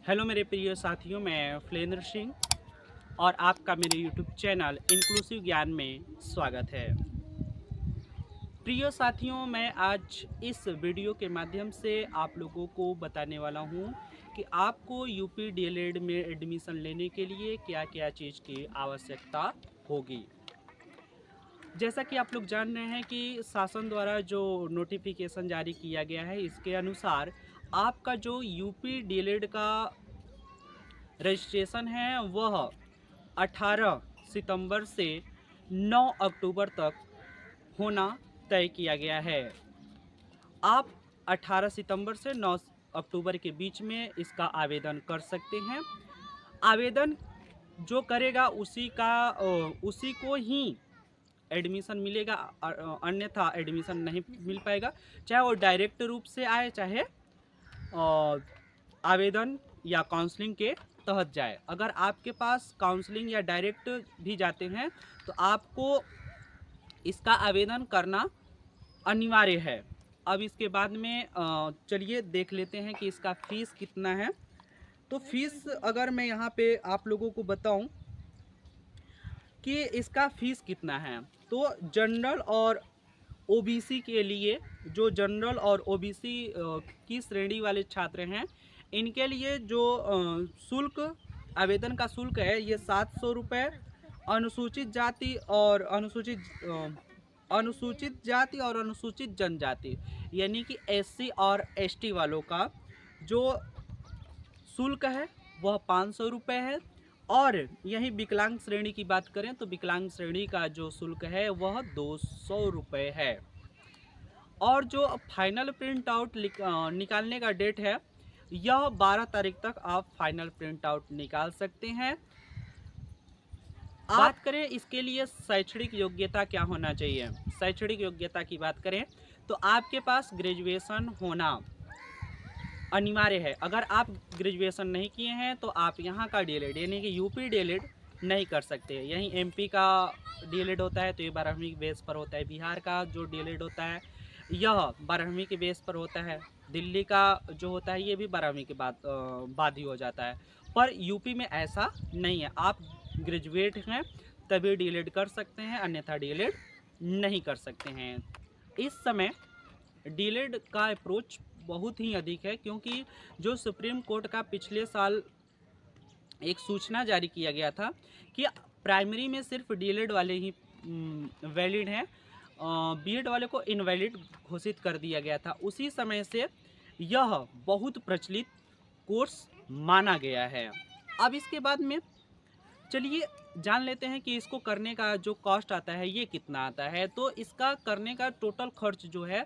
Hello मेरे प्रिय साथियों, मैं फलेंद्र सिंह और आपका मेरे यूट्यूब चैनल इंक्लूसिव ज्ञान में स्वागत है। प्रिय साथियों, मैं आज इस वीडियो के माध्यम से आप लोगों को बताने वाला हूं कि आपको यूपी डीएलएड में एडमिशन लेने के लिए क्या क्या चीज़ की आवश्यकता होगी। जैसा कि आप लोग जान रहे हैं कि शासन द्वारा जो नोटिफिकेशन जारी किया गया है, इसके अनुसार आपका जो यूपी डीएलएड का रजिस्ट्रेशन है वह 18 सितंबर से 9 अक्टूबर तक होना तय किया गया है। आप 18 सितंबर से 9 अक्टूबर के बीच में इसका आवेदन कर सकते हैं। आवेदन जो करेगा उसी को ही एडमिशन मिलेगा, अन्यथा एडमिशन नहीं मिल पाएगा। चाहे वो डायरेक्ट रूप से आए, चाहे आवेदन या काउंसलिंग के तहत जाए। अगर आपके पास काउंसलिंग या डायरेक्ट भी जाते हैं तो आपको इसका आवेदन करना अनिवार्य है। अब इसके बाद में चलिए देख लेते हैं कि इसका फीस कितना है। तो फीस अगर मैं यहाँ पे आप लोगों को बताऊं कि इसका फीस कितना है, तो जनरल और ओबीसी के लिए, जो जनरल और ओबीसी की श्रेणी वाले छात्र हैं, इनके लिए जो शुल्क, आवेदन का शुल्क है, ये 700 रुपये। अनुसूचित जाति और अनुसूचित जाति और अनुसूचित जनजाति यानी कि एससी और एसटी वालों का जो शुल्क है वह 500 रुपये है। और यही विकलांग श्रेणी की बात करें तो विकलांग श्रेणी का जो शुल्क है वह 200 रुपये है। और जो फाइनल प्रिंट आउट निकालने का डेट है, यह 12 तारीख तक आप फाइनल प्रिंट आउट निकाल सकते हैं। बात करें इसके लिए शैक्षणिक योग्यता क्या होना चाहिए। शैक्षणिक योग्यता की बात करें तो आपके पास ग्रेजुएशन होना अनिवार्य है। अगर आप ग्रेजुएशन नहीं किए हैं तो आप यहाँ का डीएलएड यानी कि यूपी डीएलएड नहीं कर सकते। यहीं एमपी का डीएलएड होता है तो ये 12वीं के बेस पर होता है। बिहार का जो डीएलएड होता है यह 12वीं के बेस पर होता है। दिल्ली का जो होता है ये भी 12वीं के बाद ही हो जाता है। पर यूपी में ऐसा नहीं है। आप ग्रेजुएट हैं तभी डीएलएड कर सकते हैं, अन्यथा डीएलएड नहीं कर सकते हैं। इस समय डीएलएड का अप्रोच बहुत ही अधिक है, क्योंकि जो सुप्रीम कोर्ट का पिछले साल एक सूचना जारी किया गया था कि प्राइमरी में सिर्फ डीएलएड वाले ही वैलिड हैं, बीएड वाले को इनवैलिड घोषित कर दिया गया था। उसी समय से यह बहुत प्रचलित कोर्स माना गया है। अब इसके बाद में चलिए जान लेते हैं कि इसको करने का जो कॉस्ट आता है ये कितना आता है। तो इसका करने का टोटल खर्च जो है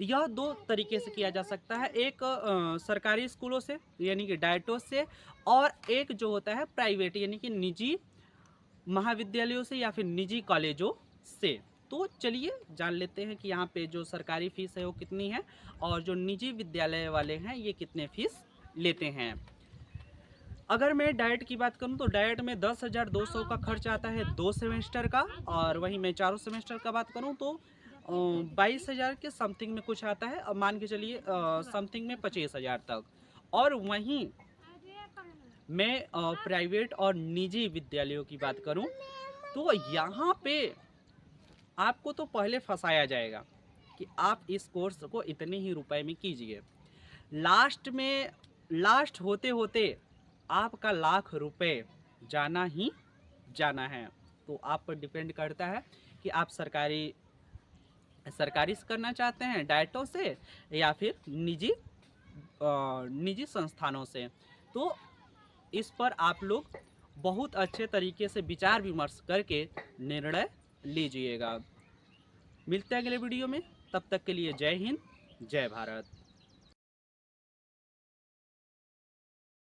यह दो तरीके से किया जा सकता है। एक सरकारी स्कूलों से यानी कि डायटोस से, और एक जो होता है प्राइवेट यानी कि निजी महाविद्यालयों से या फिर निजी कॉलेजों से। तो चलिए जान लेते हैं कि यहाँ पे जो सरकारी फीस है वो कितनी है और जो निजी विद्यालय वाले हैं ये कितने फीस लेते हैं। अगर मैं डाइट की बात करूं तो डाइट में 10,200 का खर्च आता है 2 सेमेस्टर का, और वहीं मैं चारों सेमेस्टर का बात करूं तो 22,000 के समथिंग में कुछ आता है। अब मान के चलिए समथिंग में 25,000 तक। और वहीं मैं प्राइवेट और निजी विद्यालयों की बात करूं तो यहाँ पे आपको तो पहले फंसाया जाएगा कि आप इस कोर्स को इतने ही रुपए में कीजिए। लास्ट होते होते आपका लाख रुपए जाना ही जाना है। तो आप पर डिपेंड करता है कि आप सरकारी से करना चाहते हैं डाइटों से या फिर निजी संस्थानों से। तो इस पर आप लोग बहुत अच्छे तरीके से विचार विमर्श करके निर्णय लीजिएगा। मिलते हैं अगले वीडियो में, तब तक के लिए जय हिंद, जय भारत।